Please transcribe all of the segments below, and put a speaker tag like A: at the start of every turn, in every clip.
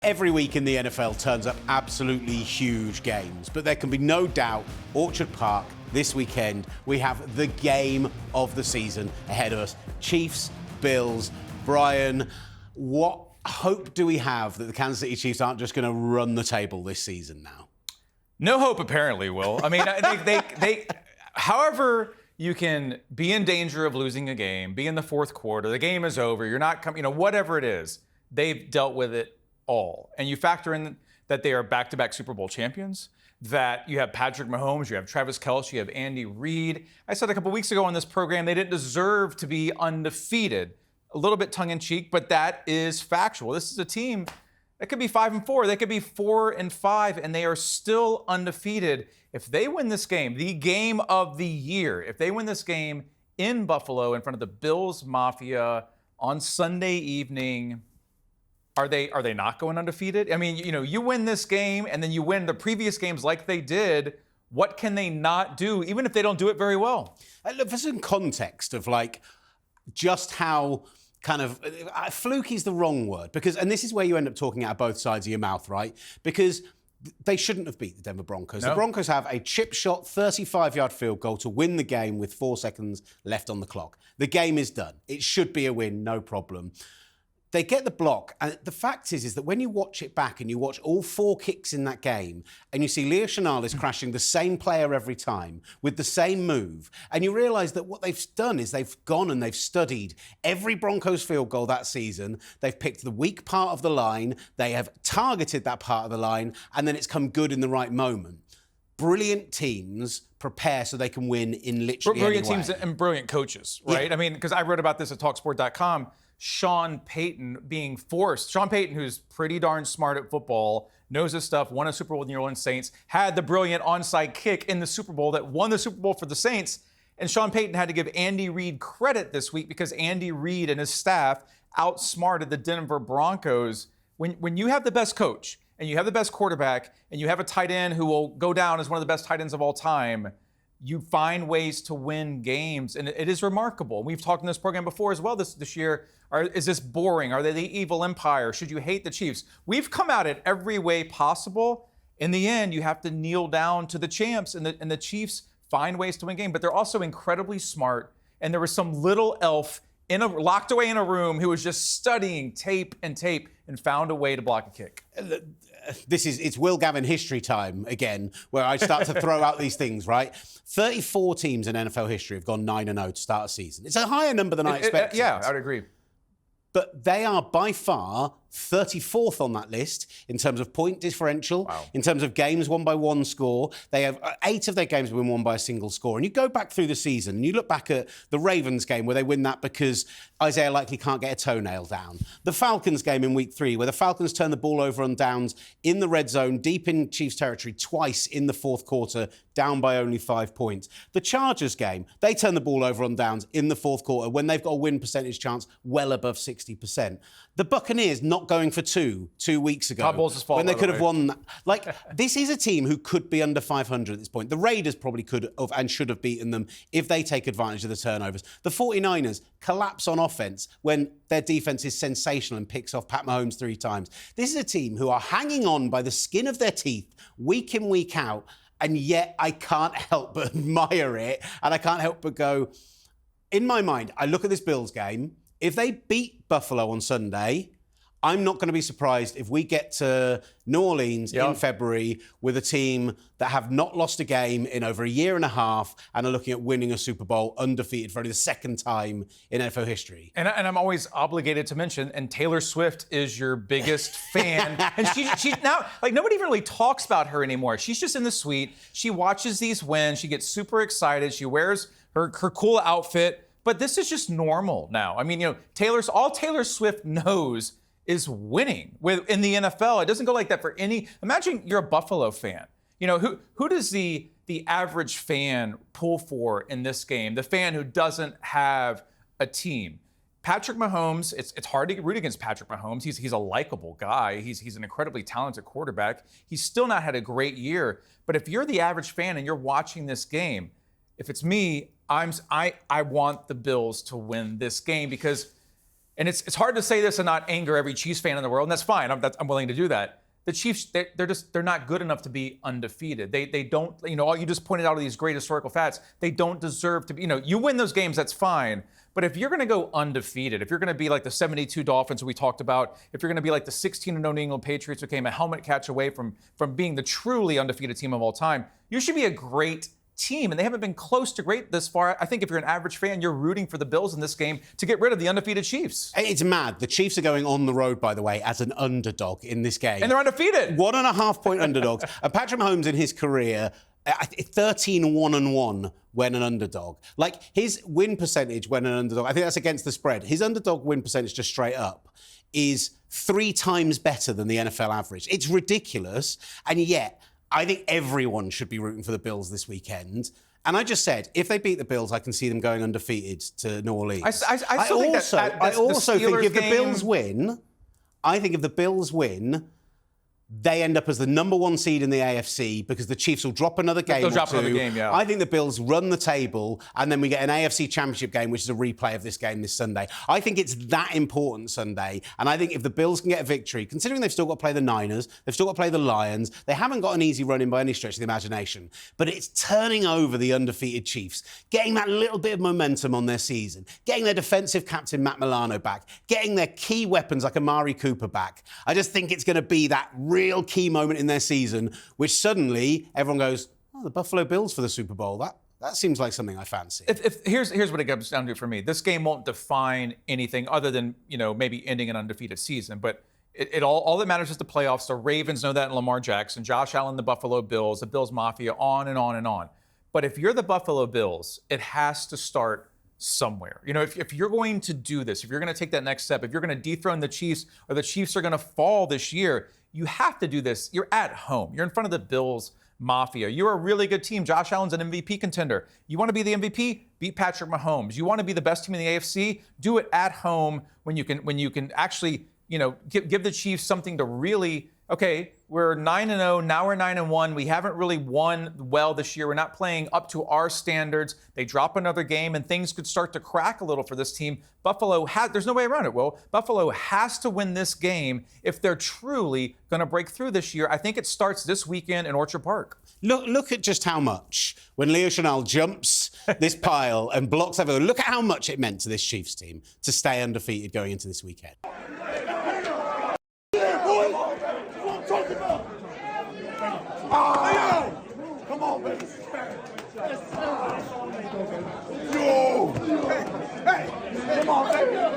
A: Every week in the NFL turns up absolutely huge games, but there can be no doubt Orchard Park this weekend, we have the game of the season ahead of us. Chiefs, Bills. Brian, what hope do we have that the Kansas City Chiefs aren't just going to run the table this season now?
B: No hope, apparently, Will. I mean, they however you can be in danger of losing a game, be in the fourth quarter, the game is over, you're not coming, whatever it is, they've dealt with it all. And you factor in that they are back-to-back Super Bowl champions, that you have Patrick Mahomes, you have Travis Kelce, you have Andy Reid. I said a couple weeks ago on this program they didn't deserve to be undefeated. A little bit tongue-in-cheek, but that is factual. This is a team that could be 5-4, they could be 4-5, and they are still undefeated. If they win this game, the game of the year, if they win this game in Buffalo in front of the Bills Mafia on Sunday evening, are they not going undefeated? I mean, you win this game and then you win the previous games like they did. What can they not do, even if they don't do it very well?
A: Look, for some context of just how kind of fluky is the wrong word, and this is where you end up talking out of both sides of your mouth, right? Because they shouldn't have beat the Denver Broncos. No. The Broncos have a chip shot 35-yard field goal to win the game with 4 seconds left on the clock. The game is done. It should be a win, no problem. They get the block, and the fact is that when you watch it back and you watch all 4 kicks in that game, and you see Leo Chenal crashing the same player every time with the same move, and you realise that what they've done is they've gone and they've studied every Broncos field goal that season. They've picked the weak part of the line, they have targeted that part of the line, and then it's come good in the right moment. Brilliant teams prepare so they can win in literally
B: brilliant
A: any way.
B: Teams and brilliant coaches, right? Yeah. I mean, because I wrote about this at talkSPORT.com. Sean Payton, who's pretty darn smart at football, knows his stuff, won a Super Bowl with the New Orleans Saints, had the brilliant onside kick in the Super Bowl that won the Super Bowl for the Saints. And Sean Payton had to give Andy Reid credit this week because Andy Reid and his staff outsmarted the Denver Broncos. When you have the best coach and you have the best quarterback and you have a tight end who will go down as one of the best tight ends of all time, you find ways to win games, and it is remarkable. We've talked in this program before as well this year. Is this boring? Are they the evil empire? Should you hate the Chiefs? We've come at it every way possible. In the end, you have to kneel down to the champs, and the Chiefs find ways to win games. But they're also incredibly smart, and there was some little elf locked away in a room who was just studying tape and found a way to block a kick.
A: It's Will Gavin history time again, where I start to throw out these things, right? 34 teams in NFL history have gone 9-0 to start a season. It's a higher number than I expected.
B: Yeah, I'd agree.
A: But they are by far 34th on that list in terms of point differential, wow. In terms of games won by one score. They have 8 of their games have been won by a single score. And you go back through the season and you look back at the Ravens game where they win that because Isaiah Likely can't get a toenail down. The Falcons game in week 3 where the Falcons turn the ball over on downs in the red zone, deep in Chiefs territory twice in the fourth quarter, down by only 5 points. The Chargers game, they turn the ball over on downs in the fourth quarter when they've got a win percentage chance well above 60%. The Buccaneers not going for 2 weeks ago when they could have won that. This is a team who could be under 500 at this point. The Raiders probably could have and should have beaten them if they take advantage of the turnovers. The 49ers collapse on offense when their defense is sensational and picks off Pat Mahomes 3 times. This is a team who are hanging on by the skin of their teeth week in, week out, and yet I can't help but admire it, and I can't help but go, in my mind, I look at this Bills game. If they beat Buffalo on Sunday, I'm not going to be surprised if we get to New Orleans in February with a team that have not lost a game in over a year and a half and are looking at winning a Super Bowl undefeated for only the second time in NFL history.
B: And I'm always obligated to mention, and Taylor Swift is your biggest fan. And she now, nobody even really talks about her anymore. She's just in the suite. She watches these wins. She gets super excited. She wears her cool outfit. But this is just normal now. I mean, all Taylor Swift knows is winning in the NFL. It doesn't go like that for any. Imagine you're a Buffalo fan. Who does the average fan pull for in this game? The fan who doesn't have a team. Patrick Mahomes. It's hard to root against Patrick Mahomes. He's a likable guy. He's an incredibly talented quarterback. He's still not had a great year. But if you're the average fan and you're watching this game, if it's me, I want the Bills to win this game because and it's hard to say this and not anger every Chiefs fan in the world, and that's fine. I'm willing to do that. The Chiefs, they're not good enough to be undefeated. They don't, all you just pointed out are these great historical facts. They don't deserve to be, you win those games, that's fine. But if you're going to go undefeated, if you're going to be like the 72 Dolphins we talked about, if you're going to be like the 16-0 New England Patriots who came a helmet catch away from being the truly undefeated team of all time, you should be a great team. And they haven't been close to great this far. I think if you're an average fan, you're rooting for the Bills in this game to get rid of the undefeated Chiefs.
A: It's mad. The Chiefs are going on the road, by the way, as an underdog in this game.
B: And they're undefeated.
A: 1.5-point underdogs. And Patrick Mahomes in his career, 13-1-1 when an underdog. Like his win percentage when an underdog, I think that's against the spread. His underdog win percentage just straight up is 3 times better than the NFL average. It's ridiculous. And yet, I think everyone should be rooting for the Bills this weekend. And I just said, if they beat the Bills, I can see them going undefeated to New Orleans.
B: I
A: also think if the Bills win, they end up as the number 1 seed in the AFC because the Chiefs will drop another game.
B: They'll drop another game, yeah.
A: I think the Bills run the table, and then we get an AFC Championship game, which is a replay of this game this Sunday. I think it's that important Sunday, and I think if the Bills can get a victory, considering they've still got to play the Niners, they've still got to play the Lions, they haven't got an easy run in by any stretch of the imagination, but it's turning over the undefeated Chiefs, getting that little bit of momentum on their season, getting their defensive captain Matt Milano back, getting their key weapons like Amari Cooper back. I just think it's going to be that real key moment in their season, which suddenly everyone goes, oh, the Buffalo Bills for the Super Bowl. That seems like something I fancy.
B: Here's what it comes down to for me. This game won't define anything other than, maybe ending an undefeated season. But it all that matters is the playoffs. The Ravens know that in Lamar Jackson, Josh Allen, the Buffalo Bills, the Bills Mafia, on and on and on. But if you're the Buffalo Bills, it has to start somewhere. If you're going to do this, if you're going to take that next step, if you're going to dethrone the Chiefs or the Chiefs are going to fall this year, you have to do this. You're at home. You're in front of the Bills Mafia. You're a really good team. Josh Allen's an MVP contender. You want to be the MVP? Beat Patrick Mahomes. You want to be the best team in the AFC? Do it at home when you can actually, give the Chiefs something to really, okay, we're 9-0, now we're 9-1. We haven't really won well this year. We're not playing up to our standards. They drop another game and things could start to crack a little for this team. There's no way around it, Will. Buffalo has to win this game if they're truly going to break through this year. I think it starts this weekend in Orchard Park.
A: Look at just how much, when Leo Chenal jumps this pile and blocks everyone, look at how much it meant to this Chiefs team to stay undefeated going into this weekend.
C: Come on, baby. Come on, baby.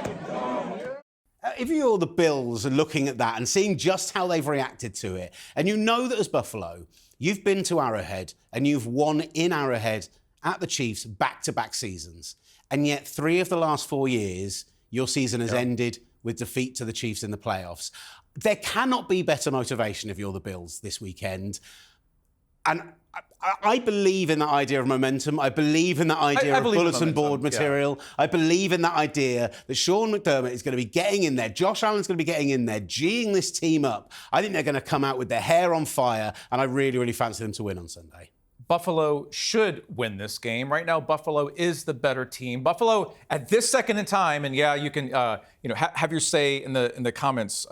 A: If you're the Bills and looking at that and seeing just how they've reacted to it, and you know that as Buffalo, you've been to Arrowhead and you've won in Arrowhead at the Chiefs back-to-back seasons, and yet 3 of the last 4 years, your season has ended with defeat to the Chiefs in the playoffs. There cannot be better motivation if you're the Bills this weekend. And I believe in that idea of momentum. I believe in that idea of bulletin board material. Yeah. I believe in that idea that Sean McDermott is going to be getting in there. Josh Allen's going to be getting in there, G'ing this team up. I think they're going to come out with their hair on fire, and I really, really fancy them to win on Sunday.
B: Buffalo should win this game. Right now, Buffalo is the better team. Buffalo, at this second in time, and you can have your say in the comments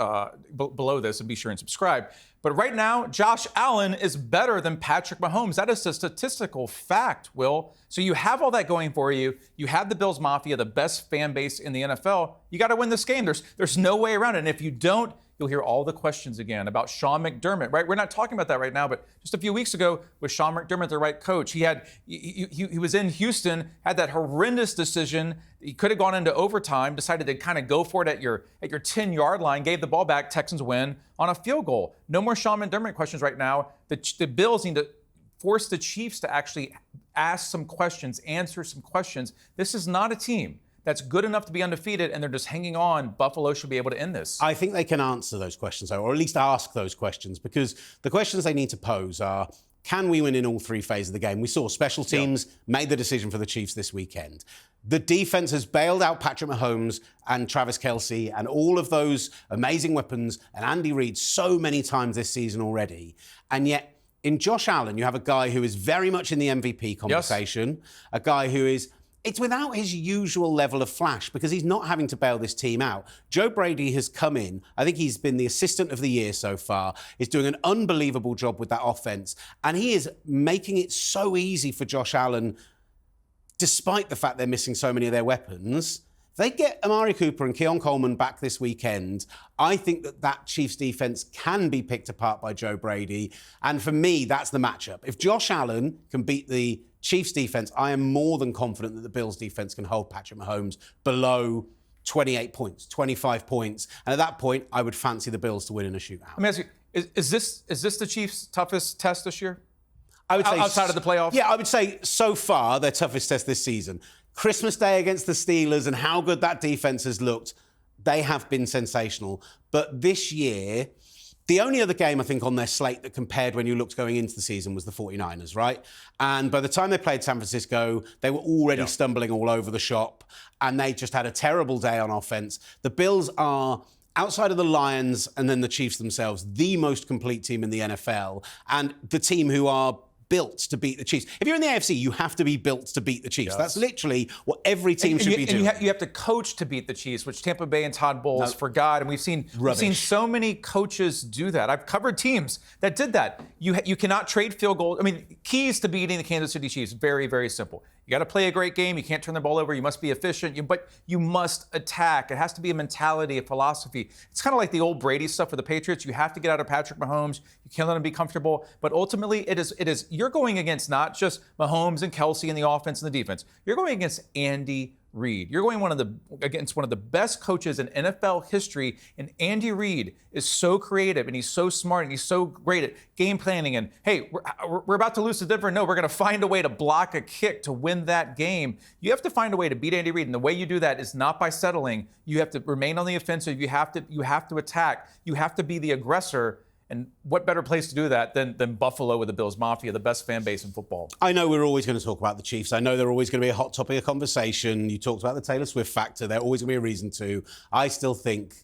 B: below this, and be sure and subscribe. But right now, Josh Allen is better than Patrick Mahomes. That is a statistical fact, Will. So you have all that going for you. You have the Bills Mafia, the best fan base in the NFL. You got to win this game. There's no way around it. And if you don't, you'll hear all the questions again about Sean McDermott, right? We're not talking about that right now, but just a few weeks ago, was Sean McDermott the right coach? He was in Houston, had that horrendous decision. He could have gone into overtime, decided to kind of go for it at your 10-yard line, gave the ball back, Texans win on a field goal. No more Sean McDermott questions right now. The Bills need to force the Chiefs to actually ask some questions, answer some questions. This is not a team that's good enough to be undefeated, and they're just hanging on. Buffalo should be able to end this.
A: I think they can answer those questions, though, or at least ask those questions, because the questions they need to pose are, can we win in all 3 phases of the game? We saw special teams made the decision for the Chiefs this weekend. The defense has bailed out Patrick Mahomes and Travis Kelce and all of those amazing weapons and Andy Reid so many times this season already. And yet, in Josh Allen, you have a guy who is very much in the MVP conversation, a guy who is it's without his usual level of flash because he's not having to bail this team out. Joe Brady has come in. I think he's been the assistant of the year so far. He's doing an unbelievable job with that offense. And he is making it so easy for Josh Allen, despite the fact they're missing so many of their weapons. If they get Amari Cooper and Keon Coleman back this weekend, I think that Chiefs defense can be picked apart by Joe Brady. And for me, that's the matchup. If Josh Allen can beat the Chiefs defense, I am more than confident that the Bills defense can hold Patrick Mahomes below 28 points, 25 points. And at that point, I would fancy the Bills to win in a shootout.
B: Let me ask you, is this the Chiefs' toughest test this year?
A: I would say
B: outside of the playoffs?
A: Yeah, I would say so far their toughest test this season. Christmas Day against the Steelers and how good that defense has looked, they have been sensational. But this year, the only other game, I think, on their slate that compared when you looked going into the season was the 49ers, right? And by the time they played San Francisco, they were already stumbling all over the shop, and they just had a terrible day on offense. The Bills are, outside of the Lions and then the Chiefs themselves, the most complete team in the NFL, and the team who are built to beat the Chiefs. If you're in the AFC, you have to be built to beat the Chiefs.
B: Yes.
A: That's literally what every team should be doing.
B: You have to coach to beat the Chiefs, which Tampa Bay and Todd Bowles forgot. And we've seen so many coaches do that. I've covered teams that did that. You cannot trade field goals. I mean, keys to beating the Kansas City Chiefs, very, very simple. You got to play a great game. You can't turn the ball over. You must be efficient. But you must attack. It has to be a mentality, a philosophy. It's kind of like the old Brady stuff for the Patriots. You have to get out of Patrick Mahomes. You can't let him be comfortable. But ultimately, it is you're going against not just Mahomes and Kelsey in the offense and the defense. You're going against Andy Reid. You're going against one of the best coaches in NFL history, and Andy Reid is so creative and he's so smart and he's so great at game planning. And hey, we're about to lose to Denver. No, we're going to find a way to block a kick to win that game. You have to find a way to beat Andy Reid, and the way you do that is not by settling. You have to remain on the offensive. You have to attack. You have to be the aggressor. And what better place to do that than Buffalo with the Bills Mafia, the best fan base in football?
A: I know we're always going to talk about the Chiefs. I know they're always going to be a hot topic of conversation. You talked about the Taylor Swift factor. They're always going to be a reason to. I still think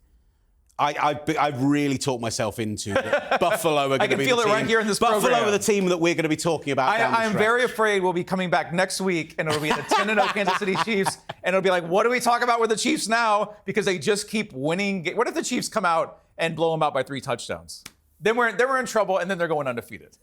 A: I've really talked myself into that Buffalo are going to be the team.
B: I can feel it right here in this program.
A: Buffalo are the team that we're going to be talking about.
B: I am very afraid we'll be coming back next week, and it'll be the 10-0 Kansas City Chiefs, and it'll be like, what do we talk about with the Chiefs now? Because they just keep winning. What if the Chiefs come out and blow them out by 3 touchdowns? Then we're in trouble, and then they're going undefeated.